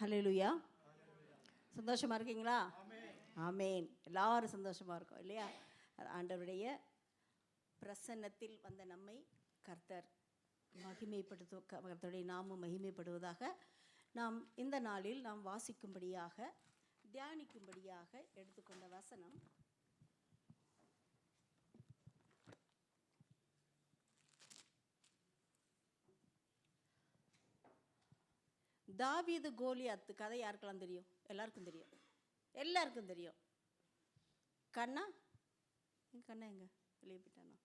ஹல்லேலூயா. சந்தோஷமாக இருக்கீங்களா? ஆமேன். எல்லாரும் சந்தோஷமாக இருக்கோம் இல்லையா? ஆண்டவருடைய பிரசன்னத்தில் வந்த நம்மை கர்த்தர் கர்த்தருடைய நாமம் மகிமைப்படுவதாக. நாம் இந்த நாளில் நாம் வாசிக்கும்படியாக தியானிக்கும்படியாக எடுத்துக்கொண்ட வசனம் தாவீது கோலியாத்து கதை. யாருக்கெல்லாம் தெரியும்? எல்லாருக்கும் தெரியும். எல்லாருக்கும் தெரியும். கண்ணா எங்க வெளியே போயிட்டானா?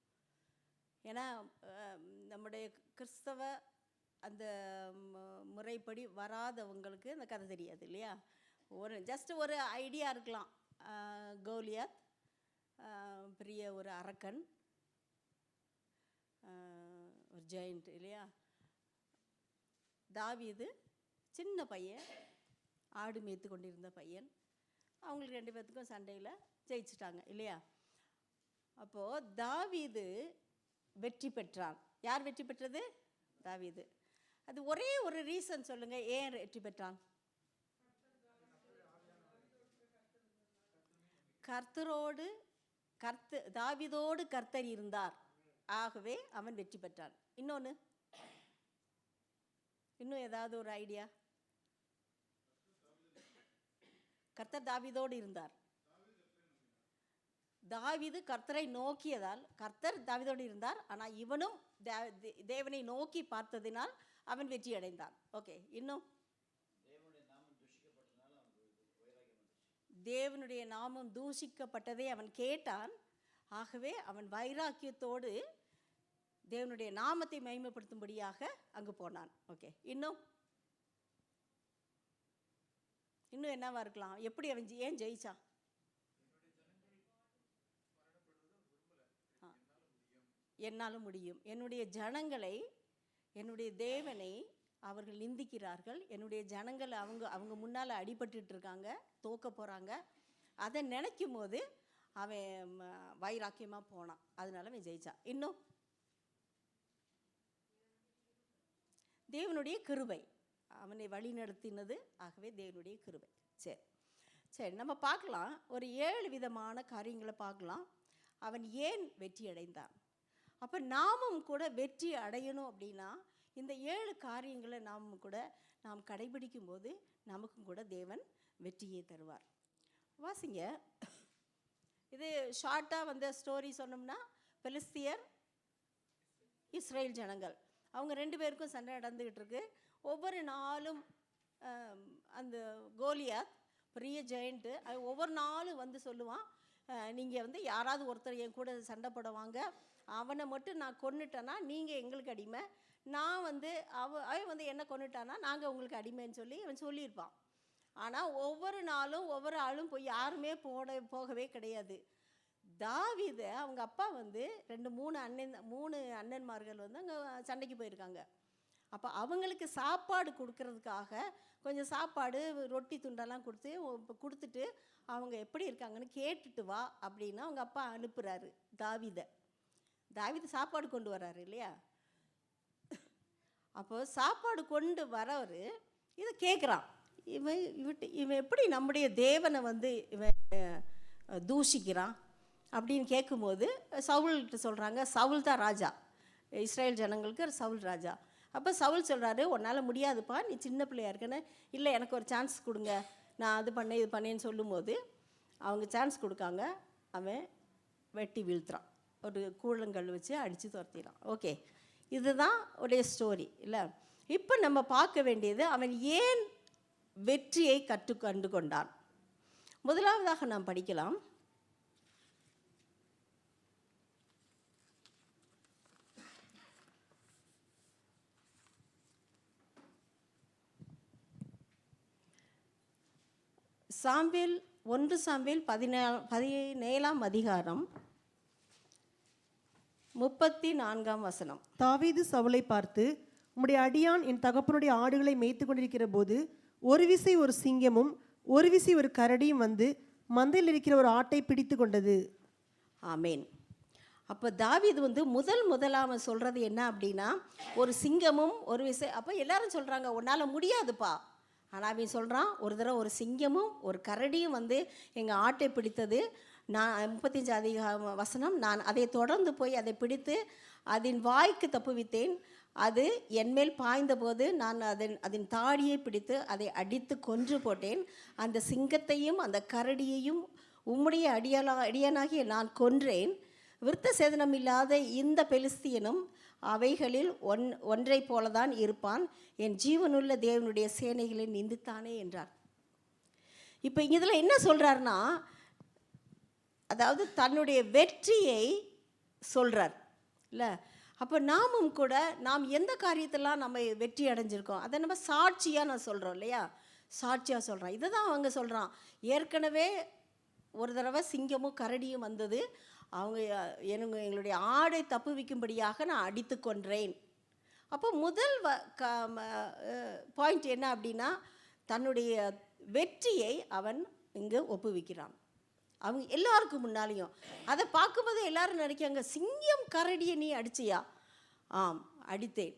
ஏன்னா நம்முடைய கிறிஸ்தவ அந்த முறைப்படி வராதவங்களுக்கு அந்த கதை தெரியாது இல்லையா? ஜஸ்ட் ஒரு ஐடியா இருக்கலாம். கோலியாத் பெரிய ஒரு அரக்கன், ஒரு ஜெயண்ட் இல்லையா? தாவீது சின்ன பையன், ஆடு மேய்த்து கொண்டிருந்த பையன். அவங்களுக்கு 2 பேர்த்துக்கும் சண்டையில் ஜெயிச்சிட்டாங்க இல்லையா? அப்போது தாவீது வெற்றி பெற்றான். யார் வெற்றி பெற்றது? தாவீது. அது ஒரே ஒரு ரீசன் சொல்லுங்கள், ஏன் வெற்றி பெற்றான்? தாவீதோடு கர்த்தர் இருந்தார், ஆகவே அவன் வெற்றி பெற்றான். இன்னும் ஏதாவது ஒரு ஐடியா? கர்த்தர் தாவீதோடு இருந்தார். தாவீது கர்த்தரை நோக்கியதால் கர்த்தர் தாவீதோடு இருந்தார். ஆனால் இவனும் தேவனை நோக்கி பார்த்ததினால் அவன் வெற்றி அடைந்தான். ஓகே, இன்னும் தேவனுடைய நாமம் தூஷிக்கப்பட்டதை அவன் கேட்டான். ஆகவே அவன் வைராக்கியத்தோடு தேவனுடைய நாமத்தை மகிமைப்படுத்தும்படியாக அங்கு போனான். ஓகே, இன்னும் என்னவா இருக்கலாம்? எப்படி அவன் ஏன் ஜெயிச்சான்? என்னால் முடியும். என்னுடைய ஜனங்களை, என்னுடைய தேவனை அவர்கள் நிந்திக்கிறார்கள். என்னுடைய ஜனங்கள் அவங்க முன்னால் அடிபட்டு இருக்காங்க, தோக்க போகிறாங்க. அதை நினைக்கும் போது அவன் வைராக்கியமாக போனான். அதனால அவன் ஜெயிச்சான். இன்னும் தேவனுடைய கிருபை அவனை வழி நடத்தினது. ஆகவே தேவனுடைய கிருபை. சரி நம்ம பார்க்கலாம். ஒரு 7 விதமான காரியங்களை பார்க்கலாம். அவன் ஏன் வெற்றி அடைந்தான்? அப்போ நாமும் கூட வெற்றி அடையணும் அப்படின்னா இந்த 7 காரியங்களை நாம் கடைபிடிக்கும் போது நமக்கும் கூட தேவன் வெற்றியை தருவார். வாசிங்க. இது ஷார்ட்டாக வந்த ஸ்டோரி சொன்னோம்னா, பெலிஸ்தியர், இஸ்ரேல் ஜனங்கள், அவங்க 2 பேருக்கும் சண்டை நடந்துக்கிட்டு இருக்கு. ஒவ்வொரு நாளும் அந்த கோலியாத் பெரிய ஜெயண்ட்டு ஒவ்வொரு நாளும் வந்து சொல்லுவான், நீங்கள் யாராவது ஒருத்தர் என் கூட சண்டை போடுவாங்க, அவனை மட்டும் நான் கொன்னுட்டேன்னா நீங்கள் எங்களுக்கு அடிமை, நான் அவன் என்ன கொன்னுட்டானா நாங்கள் உங்களுக்கு அடிமைன்னு சொல்லி அவன் சொல்லியிருப்பான். ஆனால் ஒவ்வொரு நாளும் ஒவ்வொரு ஆளும் போய் யாருமே போகவே கிடையாது. தாவீது அவங்க அப்பா 3 அண்ணன்மார்கள் அங்கே சண்டைக்கு போயிருக்காங்க. அப்போ அவங்களுக்கு சாப்பாடு கொடுக்கறதுக்காக கொஞ்சம் சாப்பாடு, ரொட்டி துண்டெல்லாம் கொடுத்துட்டு அவங்க எப்படி இருக்காங்கன்னு கேட்டுட்டு வா அப்படின்னு அவங்க அப்பா அனுப்புகிறாரு தாவீது சாப்பாடு கொண்டு வர்றாரு இல்லையா? அப்போது சாப்பாடு கொண்டு வரவர் இதை கேட்குறான். இவன் எப்படி நம்முடைய தேவனை இவன் தூஷிக்கிறான் அப்படின்னு கேட்கும்போது சவுல்கிட்ட சொல்கிறாங்க. சவுல் தான் ராஜா, இஸ்ரேல் ஜனங்களுக்கு சவுல் ராஜா. அப்போ சவுல் சொல்கிறாரு, உன்னால் முடியாதுப்பா, நீ சின்ன பிள்ளையா இருக்கேன்னு. இல்லை, எனக்கு ஒரு சான்ஸ் கொடுங்க, நான் இது பண்ணேன்னு சொல்லும்போது அவங்க சான்ஸ் கொடுக்காங்க. அவன் வெட்டி வீழ்த்துறான், ஒரு கூழங்கல் வச்சு அடித்து துரத்திடான். ஓகே, இதுதான் உடைய ஸ்டோரி இல்லை? இப்போ நம்ம பார்க்க வேண்டியது, அவன் ஏன் வெற்றியை கண்டு கொண்டான். முதலாவதாக நாம் படிக்கலாம். சாமுவேல் 1 சாமுவேல் 17ஆம் அதிகாரம் 34ஆம் வசனம். தாவீது சவுலை பார்த்து, உம்முடைய அடியான் என் தகப்பனுடைய ஆடுகளை மேய்த்து கொண்டிருக்கிற போது ஒரு விசை ஒரு சிங்கமும் ஒரு விசை ஒரு கரடியும் வந்து மந்தையில் இருக்கிற ஒரு ஆட்டை பிடித்து கொண்டது. ஆமேன். அப்போ தாவீது முதலாம சொல்கிறது என்ன அப்படின்னா, ஒரு சிங்கமும் ஒரு விசை. அப்போ எல்லாரும் சொல்கிறாங்க, உன்னால் முடியாதுப்பா ஆனால் அவன் சொல்கிறான், ஒரு தடவை ஒரு சிங்கமும் ஒரு கரடியும் வந்து எங்கள் ஆட்டை பிடித்தது. நான் 35 வசனம், நான் அதை தொடர்ந்து போய் அதை பிடித்து அதன் வாய்க்கு தப்புவித்தேன். அது என்மேல் பாய்ந்தபோது நான் அதன் தாடியை பிடித்து அதை அடித்து கொன்று போட்டேன். அந்த சிங்கத்தையும் அந்த கரடியையும் உம்முடைய அடியானாகிய நான் கொன்றேன். விருத்த சேதனம் இல்லாத இந்த பெலிஸ்தியனும் அவைகளில் ஒன்றை போலதான் இருப்பான். என் ஜீவனுள்ள தேவனுடைய சேனைகளை நிந்தித்தானே என்றார். இப்போ இதில் என்ன சொல்கிறாருன்னா, அதாவது தன்னுடைய வெற்றியை சொல்கிறார் இல்லை. அப்போ நாமும் கூட நாம் எந்த காரியத்தெல்லாம் நம்ம வெற்றி அடைஞ்சிருக்கோம் அதை நம்ம சாட்சியாக நான் சொல்கிறோம் இல்லையா, சாட்சியாக சொல்கிறோம். இதை தான் அவங்க சொல்கிறான். ஏற்கனவே ஒரு தடவை சிங்கமும் கரடியும் வந்தது, அவங்க எங்களுடைய ஆடை தப்புவிக்கும்படியாக நான் அடித்து கொன்றேன். அப்போ முதல் பாயிண்ட் என்ன அப்படின்னா, தன்னுடைய வெற்றியை அவன் இங்கே ஒப்புவிக்கிறான் அவங்க எல்லாருக்கும் முன்னாலேயும். அதை பார்க்கும்போது எல்லாரும் நினைக்காங்க, சிங்கம் கரடியை நீ அடிச்சியா? ஆம், அடித்தேன்.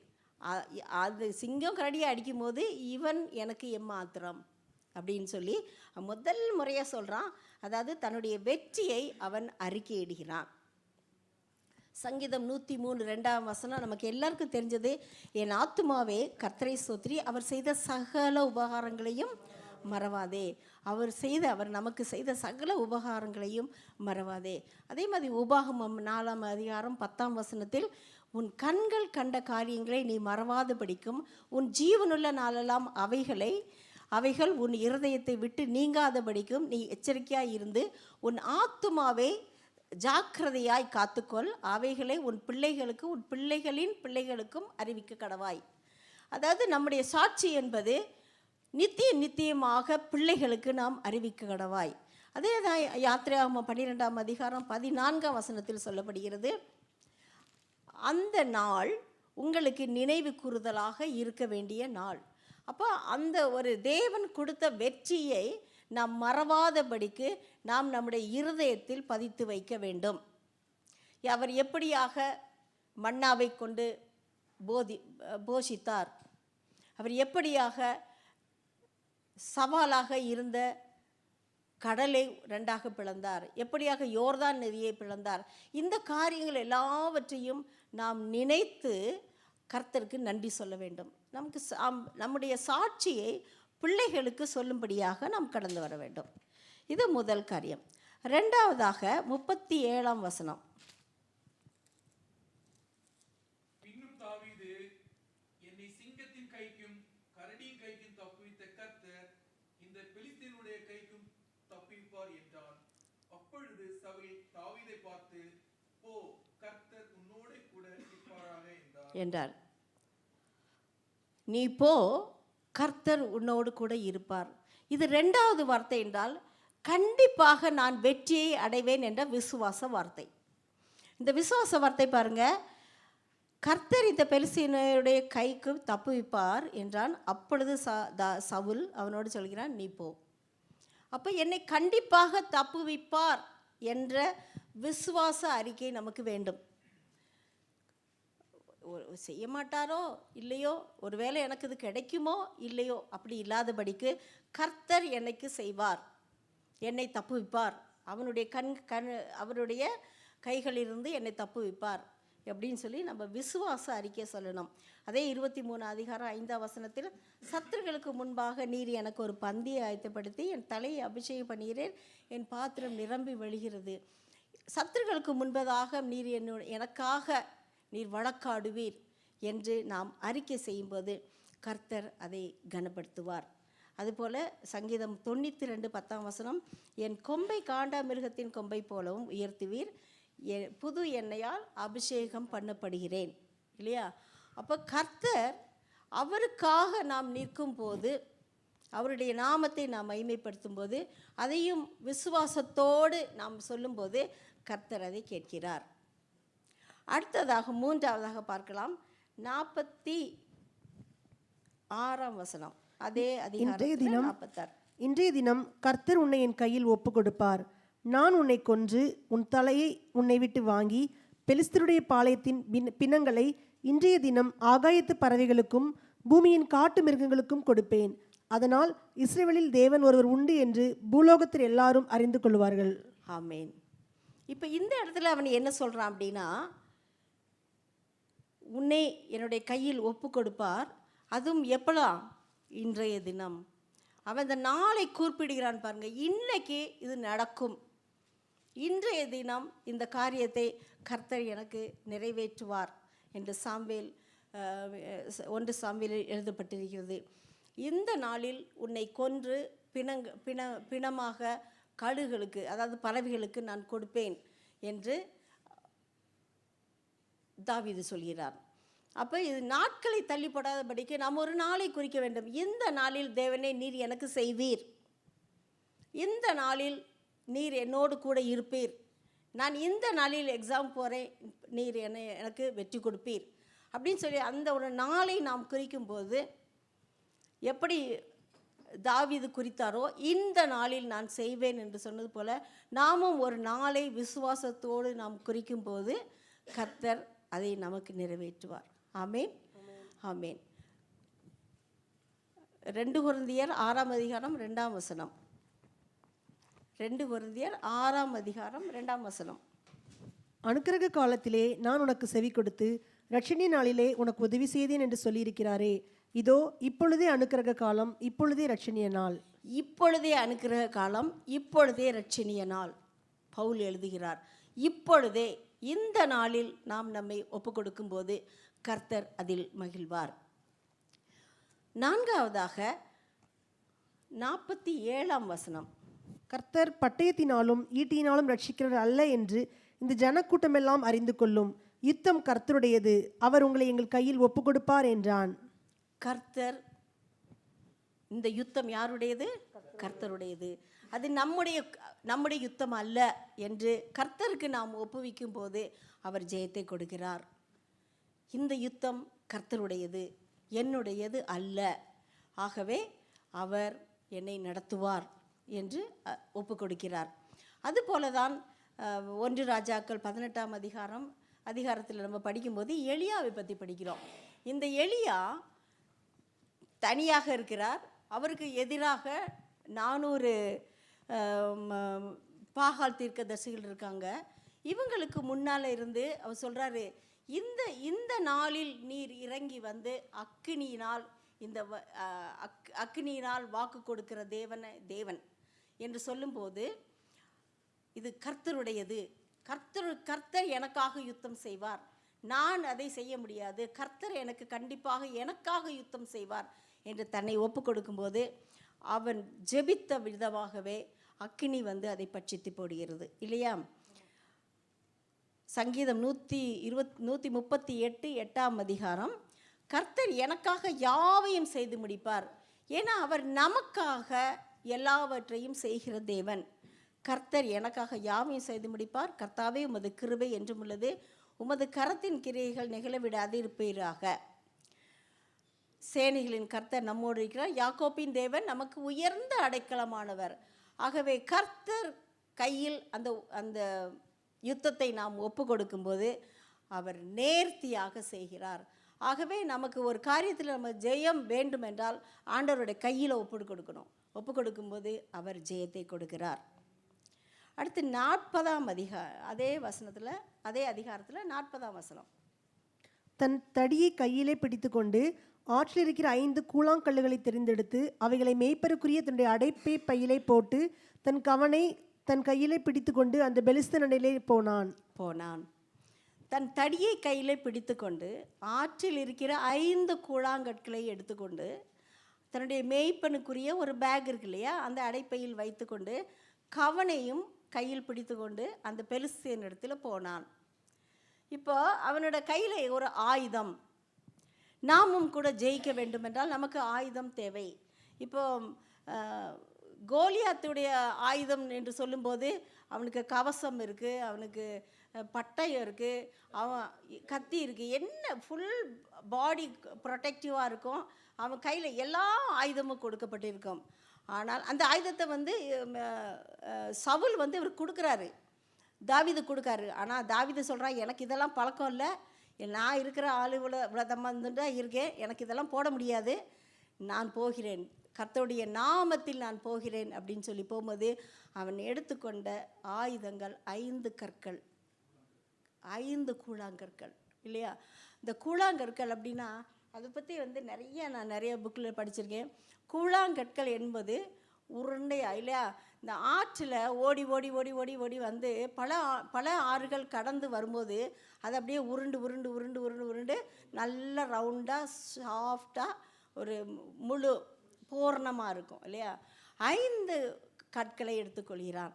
அது சிங்கம் கரடியை அடிக்கும்போது இவன் எனக்கு எம்மாத்திரம் அப்படின்னு சொல்லி முதல் முறையாக சொல்கிறான். அதாவது தன்னுடைய வெற்றியை அவன் அறிக்கையிடுகிறான். சங்கீதம் 103:2 நமக்கு எல்லாருக்கும் தெரிஞ்சது, என் ஆத்துமாவே கர்த்தரை ஸ்தோத்திரி, அவர் செய்த சகல உபகாரங்களையும் மறவாதே. அவர் நமக்கு செய்த சகல உபகாரங்களையும் மறவாதே. அதே மாதிரி உபாகமம் 4:10 உன் கண்கள் கண்ட காரியங்களை நீ மறவாது படிக்கும், உன் ஜீவனுள்ள நாளெல்லாம் அவைகள் உன் இருதயத்தை விட்டு நீங்காதபடிக்கும் நீ எச்சரிக்கையாய் இருந்து உன் ஆத்துமாவை ஜாக்கிரதையாய் காத்துக்கொள், அவைகளை உன் பிள்ளைகளுக்கு உன் பிள்ளைகளின் பிள்ளைகளுக்கும் அறிவிக்க கடவாய். அதாவது நம்முடைய சாட்சி என்பது நித்தியமாக பிள்ளைகளுக்கு நாம் அறிவிக்க கடவாய். அதே தான் யாத்திராகமம் 12:14 சொல்லப்படுகிறது, அந்த நாள் உங்களுக்கு நினைவு கூறுதலாக இருக்க வேண்டிய நாள். அப்போ அந்த ஒரு தேவன் கொடுத்த வெற்றியை நாம் மறவாதபடிக்கு நாம் நம்முடைய இருதயத்தில் பதித்து வைக்க வேண்டும். அவர் எப்படியாக மன்னாவை கொண்டு போஷித்தார், அவர் எப்படியாக சவாலாக இருந்த கடலை 2ஆக பிளந்தார், எப்படியாக யோர்தான் நதியை பிளந்தார், இந்த காரியங்கள் எல்லாவற்றையும் நாம் நினைத்து கர்த்தருக்கு நன்றி சொல்ல வேண்டும். நம்முடைய சாட்சியை பிள்ளைகளுக்கு சொல்லும்படியாக நாம் கடந்து வர வேண்டும். இது முதல் காரியம். 2வதாக 37 பின்னும் தாவீது, என்னை சிங்கத்தின் கைக்கும் கரடியின் கைக்கும் தப்புவித்த கர்த்தர் இந்த பெலிஸ்தியனுடைய கைக்கும் தப்புவிப்பார் என்றான். அப்பொழுது சவுல் தாவீதை பார்த்து, போ, கர்த்தர் உன்னோடு கூட இருப்பாராக என்றார். நீ போ, கர்த்தர் உன்னோடு கூட இருப்பார். இது 2வது வார்த்தை என்றால் கண்டிப்பாக நான் வெற்றியை அடைவேன் என்ற விசுவாச வார்த்தை. இந்த விசுவாச வார்த்தை பாருங்க, கர்த்தர் இந்த பெலிஸ்தியனுடைய கைக்கு தப்புவிப்பார் என்றான். அப்பொழுது சவுல் அவனோடு சொல்கிறான், நீ போ. அப்போ என்னை கண்டிப்பாக தப்புவிப்பார் என்ற விசுவாச அறிக்கை நமக்கு வேண்டும். செய்ய மாட்டாரோ இல்லையோ, ஒருவேளை எனக்கு இது கிடைக்குமோ இல்லையோ, அப்படி இல்லாதபடிக்கு கர்த்தர் என்னைக்கு செய்வார், என்னை தப்புவிப்பார், அவருடைய கைகளிலிருந்து என்னை தப்புவிப்பார் அப்படின்னு சொல்லி நம்ம விசுவாச அறிக்கை சொல்லணும். அதே 23:5 சத்துருக்களுக்கு முன்பாக நீர் எனக்கு ஒரு பந்தியை ஆயத்தப்படுத்தி என் தலையை அபிஷேகம் பண்ணுகிறேன், என் பாத்திரம் நிரம்பி வழிகிறது. சத்துருக்களுக்கு முன்பதாக நீர் எனக்காக நீர் வழக்காடுவீர் என்று நாம் அறிக்கை செய்யும்போது கர்த்தர் அதை கனப்படுத்துவார். அதுபோல் சங்கீதம் 92:10 என் கொம்பை காண்டா மிருகத்தின் கொம்பை போலவும் உயர்த்துவீர், புது எண்ணெயால் அபிஷேகம் பண்ணப்படுகிறேன் இல்லையா. அப்போ கர்த்தர் அவருக்காக நாம் நிற்கும் போது, அவருடைய நாமத்தை நாம் மகிமைப்படுத்தும் போது, அதையும் விசுவாசத்தோடு நாம் சொல்லும்போது கர்த்தர் அதை கேட்கிறார். அடுத்ததாக 3வதாக பார்க்கலாம் 46 அதே அதிகாரம் 46. இன்றைய தினம் கர்த்தர் உன்னை என் கையில் ஒப்பு கொடுப்பார், நான் உன்னை கொன்று உன் தலையை உன்னை விட்டு வாங்கி பெலிஸ்தருடைய பாளையத்தின் பிணங்களை இன்றைய தினம் ஆகாயத்து பறவைகளுக்கும் பூமியின் காட்டு மிருகங்களுக்கும் கொடுப்பேன், அதனால் இஸ்ரவேலில் தேவன் ஒருவர் உண்டு என்று பூலோகத்தில் எல்லாரும் அறிந்து கொள்வார்கள். ஆமேன். இப்போ இந்த இடத்துல அவன் என்ன சொல்கிறான் அப்படின்னா, உன்னை என்னுடைய கையில் ஒப்பு கொடுப்பார், அதுவும் எப்பலாம், இன்றைய தினம். அவன் இந்த நாளை குறிப்பிடுகிறான் பாருங்க. இன்னைக்கு இது நடக்கும், இன்றைய தினம் இந்த காரியத்தை கர்த்தர் எனக்கு நிறைவேற்றுவார் என்று சாமுவேல் 1 சாமுவேலில் எழுதப்பட்டிருக்கிறது. இந்த நாளில் உன்னை கொன்று பிணமாக கழுகுகளுக்கு, அதாவது பறவைகளுக்கு நான் கொடுப்பேன் என்று தாவீது சொல்கிறார். அப்போ இது நாட்களை தள்ளிப்படாதபடிக்கு நாம் ஒரு நாளை குறிக்க வேண்டும். இந்த நாளில் தேவனே நீர் எனக்கு செய்வீர், இந்த நாளில் நீர் என்னோடு கூட இருப்பீர், நான் இந்த நாளில் எக்ஸாம் போகிறேன், நீர் எனக்கு வெற்றி கொடுப்பீர் அப்படின்னு சொல்லி அந்த ஒரு நாளை நாம் குறிக்கும்போது எப்படி தாவீது குறித்தாரோ, இந்த நாளில் நான் செய்வேன் என்று சொன்னது போல நாமும் ஒரு நாளை விசுவாசத்தோடு நாம் குறிக்கும்போது கர்த்தர் அதை நமக்கு நிறைவேற்றுவார். ஆமேன், ஆமேன். 2 கொரிந்தியர் 6ஆம் அதிகாரம் 2ஆம் வசனம். 2 கொரிந்தியர் 6ஆம் அதிகாரம் 2ஆம் வசனம். அனுக்கிரக காலத்திலே நான் உனக்கு செவி கொடுத்து இரட்சணிய நாளிலே உனக்கு உதவி செய்தேன் என்று சொல்லியிருக்கிறாரே, இதோ இப்பொழுதே அனுக்கிரக காலம், இப்பொழுதே இரட்சணிய நாள். இப்பொழுதே அனுக்கிரக காலம், இப்பொழுதே இரட்சணிய நாள். பவுல் எழுதுகிறார், இப்பொழுதே, இந்த நாளில் நாம் நம்மை ஒப்பு கொடுக்கும்போது கர்த்தர் அதில் மகிழ்வார். 4வதாக 47ஆம் வசனம். கர்த்தர் பட்டயத்தினாலும் ஈட்டியினாலும் ரட்சிக்கிறவர் அல்ல என்று இந்த ஜனக்கூட்டமெல்லாம் அறிந்து கொள்ளும், யுத்தம் கர்த்தருடையது, அவர் உங்களை எங்கள் கையில் ஒப்பு கொடுப்பார் என்றான். கர்த்தர், இந்த யுத்தம் யாருடையது? கர்த்தருடையது. அது நம்முடைய யுத்தம் அல்ல என்று கர்த்தருக்கு நாம் ஒப்புவிக்கும் போது அவர் ஜெயத்தை கொடுக்கிறார். இந்த யுத்தம் கர்த்தருடையது, என்னுடையது அல்ல. ஆகவே அவர் என்னை நடத்துவார் என்று ஒப்பு கொடுக்கிறார். அதுபோல தான் 1 ராஜாக்கள் 18ஆம் அதிகாரத்தில் நம்ம படிக்கும்போது எலியாவை பற்றி படிக்கிறோம். இந்த எலியா தனியாக இருக்கிறார். அவருக்கு எதிராக 400 பாகால் தீர்க்கதரிசிகள் இருக்காங்க. இவங்களுக்கு முன்னால் இருந்து அவர் சொல்கிறாரு, இந்த நாளில் நீர் இறங்கி வந்து அக்கினியினால் வாக்கு கொடுக்கிற தேவன் என்று சொல்லும்போது, இது கர்த்தருடையது, கர்த்தர் எனக்காக யுத்தம் செய்வார், நான் அதை செய்ய முடியாது, கர்த்தர் எனக்கு கண்டிப்பாக எனக்காக யுத்தம் செய்வார் என்று தன்னை ஒப்பு கொடுக்கும்போது அவன் ஜெபித்த விதமாகவே அக்கினி வந்து அதை பட்சித்து போடுகிறது இல்லையா? சங்கீதம் 138 8ஆம் அதிகாரம். கர்த்தர் எனக்காக யாவையும் செய்து முடிப்பார். ஏன்னா அவர் நமக்காக எல்லாவற்றையும் செய்கிற தேவன். கர்த்தர் எனக்காக யாவையும் செய்து முடிப்பார். கர்த்தாவே உமது கிருபை என்றும் உள்ளது, உமது கரத்தின் கிரியைகள் நிகழவிடாது இருப்பீராக. சேனைகளின் கர்த்தர் நம்மோடு இருக்கிறார், யாக்கோப்பின் தேவன் நமக்கு உயர்ந்த அடைக்கலமானவர். ஆகவே கர்த்தர் கையில் அந்த யுத்தத்தை நாம் ஒப்பு கொடுக்கும்போது அவர் நேர்த்தியாக செய்கிறார். ஆகவே நமக்கு ஒரு காரியத்தில் நம்ம ஜெயம் வேண்டுமென்றால் ஆண்டவருடைய கையில் ஒப்பு கொடுக்கணும். ஒப்பு கொடுக்கும்போது அவர் ஜெயத்தை கொடுக்கிறார். அடுத்து 40ஆம் அதே அதிகாரத்தில் 40ஆம் வசனம். தன் தடியை கையிலே பிடித்து கொண்டு ஆற்றில் இருக்கிற 5 கூழாங்கல்லுகளை தெரிந்தெடுத்து அவைகளை மேய்ப்பருக்குரிய தன்னுடைய அடைப்பை பையிலே போட்டு தன் கவனை தன் கையிலே பிடித்து கொண்டு அந்த பெலிஸ்தனிலே போனான். தன் தடியை கையிலே பிடித்து கொண்டு ஆற்றில் இருக்கிற 5 கூழாங்கற்களை எடுத்துக்கொண்டு தன்னுடைய மேய்ப்பனுக்குரிய ஒரு பேக் இருக்கு இல்லையா, அந்த அடைப்பையில் வைத்து கொண்டு கவனையும் கையில் பிடித்து கொண்டு அந்த பெலிஸ்தியன் இடத்துல போனான். இப்போ அவனோட கையில் ஒரு ஆயுதம். நாமும் கூட ஜெயிக்க வேண்டுமென்றால் நமக்கு ஆயுதம் தேவை. இப்போ கோலியாத்துடைய ஆயுதம் என்று சொல்லும்போது அவனுக்கு கவசம் இருக்குது, அவனுக்கு பட்டயம் இருக்குது, அவன் கத்தி இருக்குது, என்ன ஃபுல் பாடி ப்ரொடெக்டிவாக இருக்கும். அவன் கையில் எல்லா ஆயுதமும் கொடுக்கப்பட்டிருக்கும். ஆனால் அந்த ஆயுதத்தை வந்து சவுல் வந்து இவர் கொடுக்குறாரு, தாவீது கொடுக்காரு. ஆனால் தாவீது சொல்கிறான், எனக்கு இதெல்லாம் பழக்கம் இல்லை, நான் இருக்கிற ஆளு இவ்வளோ தம்மா தான் இருக்கேன், எனக்கு இதெல்லாம் போட முடியாது, நான் போகிறேன். கர்த்தருடைய நாமத்தில் நான் போகிறேன் அப்படின்னு சொல்லி போகும்போது அவன் எடுத்துக்கொண்ட ஆயுதங்கள் 5 கற்கள், 5 கூழாங்கற்கள் இல்லையா? இந்த கூழாங்கற்கள் அப்படின்னா அதை பற்றி நான் நிறைய புக்கில் படிச்சிருக்கேன். கூழாங்கற்கள் என்பது உருண்டையா இல்லையா? இந்த ஆற்றில் ஓடி ஓடி ஓடி ஓடி ஓடி பல ஆறுகள் கடந்து வரும்போது அது அப்படியே உருண்டு உருண்டு உருண்டு உருண்டு உருண்டு நல்ல ரவுண்டாக சாஃப்டாக ஒரு முழு பூர்ணமாக இருக்கும் இல்லையா? 5 கற்களை எடுத்துக்கொள்கிறான்.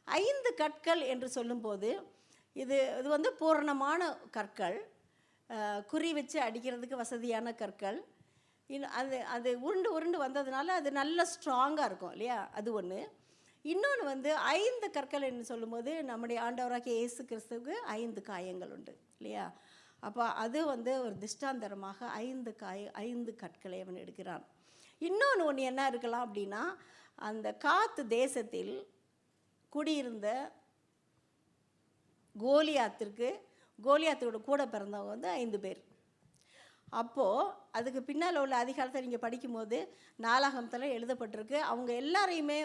5 கற்கள் என்று சொல்லும்போது இது பூரணமான கற்கள், குறி வச்சு அடிக்கிறதுக்கு வசதியான கற்கள். அது உருண்டு உருண்டு வந்ததுனால அது நல்ல ஸ்ட்ராங்காக இருக்கும் இல்லையா? அது ஒன்று. இன்னொன்று 5 கற்கள் என்று சொல்லும்போது நம்முடைய ஆண்டவராகிய இயேசு கிறிஸ்துவுக்கு 5 காயங்கள் உண்டு இல்லையா? அப்போ அது ஒரு திஷ்டாந்தரமாக 5 கற்களை அவன் எடுக்கிறான். இன்னொன்று என்ன இருக்கலாம் அப்படின்னா, அந்த காத்து தேசத்தில் குடியிருந்த கோலியாத்தோட கூட பிறந்தவங்க 5 பேர். அப்போது அதுக்கு பின்னால் உள்ள அதிகாரத்தை நீங்கள் படிக்கும்போது நாளாகமத்தில் எழுதப்பட்டிருக்கு, அவங்க எல்லாரையுமே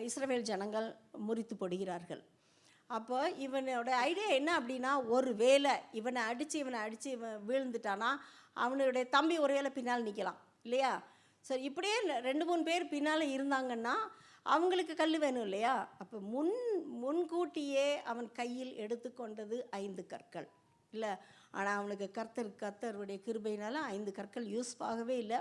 இஸ்ரவேல் ஜனங்கள் முறித்து போடுகிறார்கள். அப்போ இவனோட ஐடியா என்ன அப்படின்னா, ஒரு வேளை இவனை அடித்து இவன் வீழ்ந்துட்டானா அவனுடைய தம்பி ஒரு வேளை பின்னால் நிற்கலாம் இல்லையா? சரி, இப்படியே 2-3 பேர் பின்னால் இருந்தாங்கன்னா அவங்களுக்கு கல் வேணும் இல்லையா? அப்போ முன்கூட்டியே அவன் கையில் எடுத்துக்கொண்டது 5 கற்கள் இல்லை. ஆனால் அவனுக்கு கர்த்தருடைய கிருபையினால 5 கற்கள் யூஸ் ஆகவே இல்லை.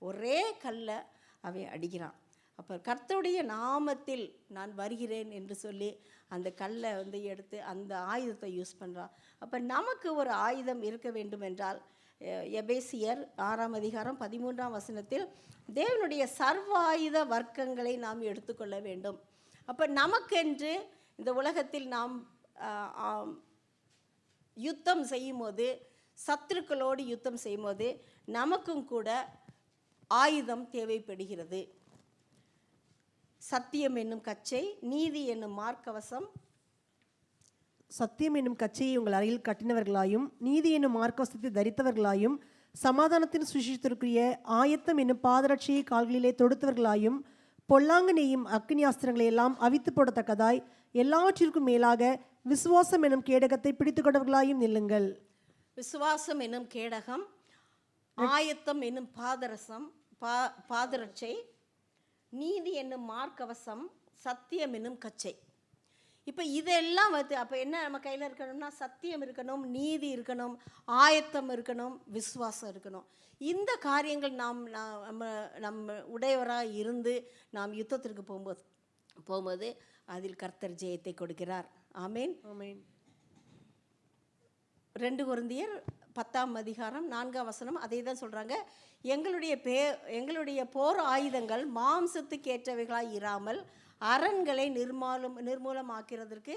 ஒரே கல்லை அவன் அடிக்கிறான். அப்போ கர்த்தருடைய நாமத்தில் நான் வருகிறேன் என்று சொல்லி அந்த கல்லை எடுத்து அந்த ஆயுதத்தை யூஸ் பண்ணுறான். அப்போ நமக்கு ஒரு ஆயுதம் இருக்க வேண்டும் என்றால் எபேசியர் 6ஆம் அதிகாரம் 13ஆம் வசனத்தில் தேவனுடைய சர்வாயுத வர்க்கங்களை நாம் எடுத்துக்கொள்ள வேண்டும். அப்போ நமக்கென்று இந்த உலகத்தில் நாம் யுத்தம் செய்யும்போது, சத்துருக்களோடு யுத்தம் செய்யும்போது நமக்கும் கூட ஆயுதம் தேவைப்படுகிறது. சத்தியம் என்னும் கச்சை, நீதி என்னும் மார்க்கவசம். சத்தியம் என்னும் கச்சையை உங்கள் அறையில் கட்டினவர்களாயும், நீதி என்னும் மார்க்கவசத்தை தரித்தவர்களாயும், சமாதானத்தின் சுவிசேஷத்திற்குரிய ஆயத்தம் என்னும் பாதரட்சியை கால்களிலே தொடுத்தவர்களாயும், பொல்லாங்கு நெய்யும் அக்கினி அஸ்திரங்களை எல்லாம் அவித்து போடத்தக்கதாய் எல்லாவற்றிற்கும் மேலாக விசுவாசம் என்னும் கேடகத்தை பிடித்துக்கொண்டவர்களாயும் நில்லுங்கள். விசுவாசம் என்னும் கேடகம், ஆயத்தம் என்னும் பாதரட்சை, நீதி என்னும் மார்க்கவசம், சத்தியம் என்னும் கச்சை. இப்போ இதெல்லாம் அப்போ என்ன நம்ம கையில் இருக்கணும்னா, சத்தியம் இருக்கணும், நீதி இருக்கணும், ஆயத்தம் இருக்கணும், விசுவாசம் இருக்கணும். இந்த காரியங்கள் நம்ம உடையவராக இருந்து நாம் யுத்தத்திற்கு போகும்போது அதில் கர்த்தர் ஜெயத்தை கொடுக்கிறார். ஆமேன், ஆமேன். 2 கொரிந்தியர் 10ஆம் அதிகாரம் 4ஆம் வசனம் அதே தான் சொல்கிறாங்க. எங்களுடைய போர் ஆயுதங்கள் மாம்சத்துக்கு ஏற்றவைகளாய் இராமல் அரண்களை நிர்மூலமாக்கிறதற்கு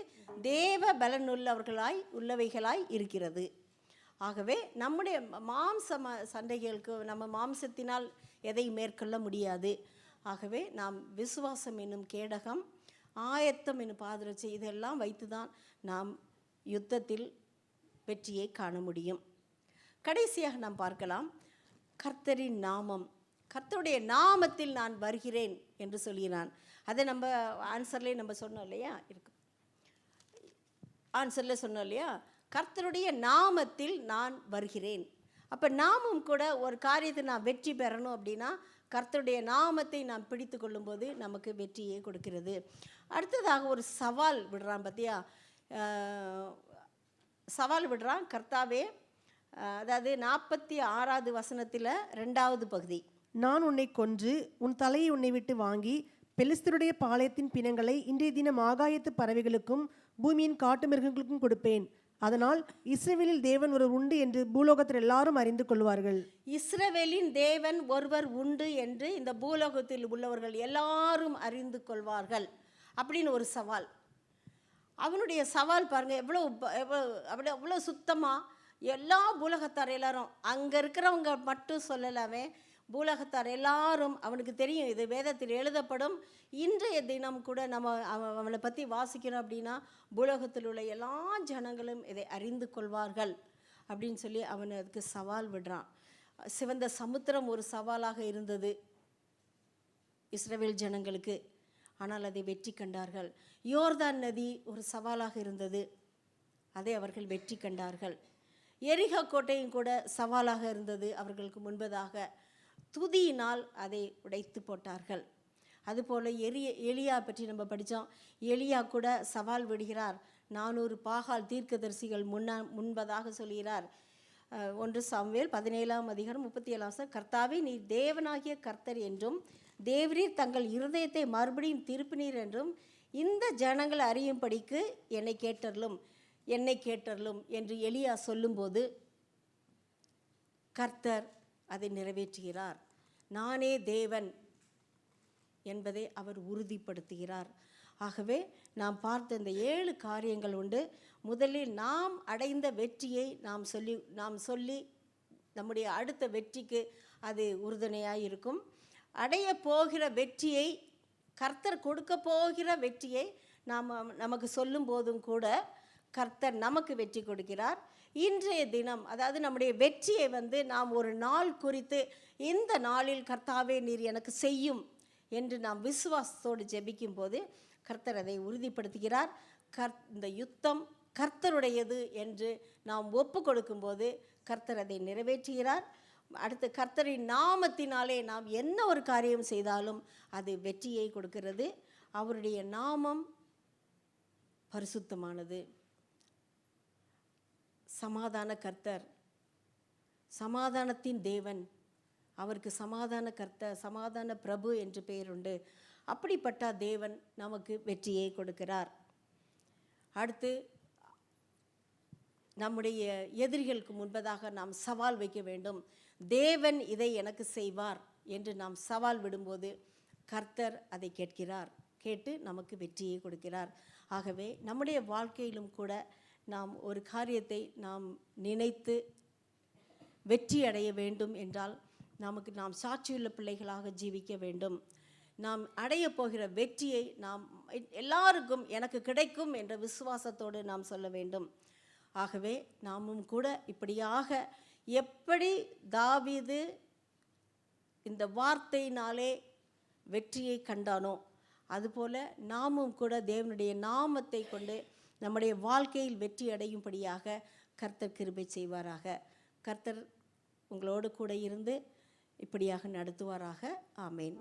தேவ பலனுள்ளவைகளாய் இருக்கிறது. ஆகவே நம்முடைய சண்டைகளுக்கு நம்ம மாம்சத்தினால் எதை மேற்கொள்ள முடியாது. ஆகவே நாம் விசுவாசம் என்னும் கேடகம், ஆயத்தம் என்னும் பாதரட்சை இதெல்லாம் வைத்து தான் நாம் யுத்தத்தில் வெற்றியை காண முடியும். கடைசியாக நாம் பார்க்கலாம், கர்த்தரின் நாமம். கர்த்தருடைய நாமத்தில் நான் வருகிறேன் என்று சொல்கிறான். அதை நம்ம ஆன்சர்லேயே நம்ம சொன்னோம் இல்லையா? இருக்கு, ஆன்சரில் சொன்னோம் இல்லையா? கர்த்தருடைய நாமத்தில் நான் வருகிறேன். அப்போ நாமும் கூட ஒரு காரியத்தை நான் வெற்றி பெறணும் அப்படின்னா கர்த்தருடைய நாமத்தை நாம் பிடித்து கொள்ளும்போது நமக்கு வெற்றியை கொடுக்கிறது. அடுத்ததாக ஒரு சவால் விடுறான் பார்த்தியா? சவால் விடுறான் கர்த்தாவே. அதாவது 46வது வசனத்தில் 2வது பகுதி, நான் உன்னை கொன்று உன் தலையை உன்னை விட்டு வாங்கி பெலிஸ்தருடைய பாளையத்தின் பிணங்களை இன்றைய தினம் ஆகாயத்து பறவைகளுக்கும் பூமியின் காட்டு மிருகங்களுக்கும் கொடுப்பேன். அதனால் இஸ்ரவேலில் தேவன் ஒருவர் உண்டு என்று பூலோகத்தில் எல்லாரும் அறிந்து கொள்வார்கள். இஸ்ரவேலின் தேவன் ஒருவர் உண்டு என்று இந்த பூலோகத்தில் உள்ளவர்கள் எல்லாரும் அறிந்து கொள்வார்கள் அப்படின்னு ஒரு சவால். அவனுடைய சவால் பாருங்கள், எவ்வளோ சுத்தமாக எல்லா பூலகத்தார் எல்லாரும், அங்கே இருக்கிறவங்க மட்டும் சொல்லலாமே, பூலகத்தார் எல்லாரும் அவனுக்கு தெரியும் இது வேதத்தில் எழுதப்படும். இன்றைய தினம் கூட நம்ம அவனை பற்றி வாசிக்கிறோம் அப்படின்னா பூலகத்தில் உள்ள எல்லா ஜனங்களும் இதை அறிந்து கொள்வார்கள் அப்படின்னு சொல்லி அவன் அதுக்கு சவால் விடுறான். சிவந்த சமுத்திரம் ஒரு சவாலாக இருந்தது இஸ்ரவேல் ஜனங்களுக்கு. ஆனால் அதை வெற்றி கண்டார்கள். யோர்தான் நதி ஒரு சவாலாக இருந்தது, அதை அவர்கள் வெற்றி கண்டார்கள். எரிகோ கோட்டையும் கூட சவாலாக இருந்தது அவர்களுக்கு முன்பதாக. துதியினால் அதை உடைத்து போட்டார்கள். அதுபோல் எலியா பற்றி நம்ம படித்தோம். எலியா கூட சவால் விடுகிறார். 400 பாகால் தீர்க்கதரிசிகள் முன்பதாக சொல்கிறார். 1 சாமுவேல் 17:37 கர்த்தாவே நீர் தேவனாகிய கர்த்தர் என்றும் தேவரீர் தங்கள் இருதயத்தை மறுபடியும் திருப்பினீர் என்றும் இந்த ஜனங்கள் அறியும்படிக்கு என்னை கேட்டருளும் என்று எலியா சொல்லும்போது கர்த்தர் அதை நிறைவேற்றுகிறார். நானே தேவன் என்பதை அவர் உறுதிப்படுத்துகிறார். ஆகவே நாம் பார்த்த இந்த 7 காரியங்கள் உண்டு. முதலில் நாம் அடைந்த வெற்றியை நாம் சொல்லி நம்முடைய அடுத்த வெற்றிக்கு அது உறுதுணையாக இருக்கும். அடைய போகிற வெற்றியை, கர்த்தர் கொடுக்க போகிற வெற்றியை நமக்கு சொல்லும் போதும் கூட கர்த்தர் நமக்கு வெற்றி கொடுக்கிறார். இன்றைய தினம், அதாவது நம்முடைய வெற்றியை நாம் ஒரு நாள் குறித்து, இந்த நாளில் கர்த்தாவே நீர் எனக்கு செய்யும் என்று நாம் விசுவாசத்தோடு ஜெபிக்கும் போது கர்த்தர் அதை உறுதிப்படுத்துகிறார். இந்த யுத்தம் கர்த்தருடையது என்று நாம் ஒப்பு கொடுக்கும்போது கர்த்தர் அதை நிறைவேற்றுகிறார். அடுத்து கர்த்தரின் நாமத்தினாலே நாம் என்ன ஒரு காரியம் செய்தாலும் அது வெற்றியை கொடுக்கிறது. அவருடைய நாமம் பரிசுத்தமானது. சமாதான கர்த்தர், சமாதானத்தின் தேவன், அவருக்கு சமாதான கர்த்தர், சமாதான பிரபு என்று பெயர் உண்டு. அப்படிப்பட்ட தேவன் நமக்கு வெற்றியை கொடுக்கிறார். அடுத்து நம்முடைய எதிரிகளுக்கு முன்பதாக நாம் சவால் வைக்க வேண்டும். தேவன் இதை எனக்கு செய்வார் என்று நாம் சவால் விடும்போது கர்த்தர் அதை கேட்டு நமக்கு வெற்றியை கொடுக்கிறார். ஆகவே நம்முடைய வாழ்க்கையிலும் கூட நாம் ஒரு காரியத்தை நாம் நினைத்து வெற்றி அடைய வேண்டும் என்றால் நாம் சாட்சியுள்ள பிள்ளைகளாக ஜீவிக்க வேண்டும். நாம் அடைய போகிற வெற்றியை நாம் எல்லாருக்கும் எனக்கு கிடைக்கும் என்ற விசுவாசத்தோடு நாம் சொல்ல வேண்டும். ஆகவே நாமும் கூட இப்படியாக எப்படி தாவீது இந்த வார்த்தையினாலே வெற்றியை கண்டானோ, அதுபோல் நாமும் கூட தேவனுடைய நாமத்தை கொண்டு நம்முடைய வாழ்க்கையில் வெற்றி அடையும்படியாக கர்த்தர் கிருபை செய்வாராக. கர்த்தர் உங்களோடு கூட இருந்து இப்படியாக நடத்துவாராக. ஆமேன்.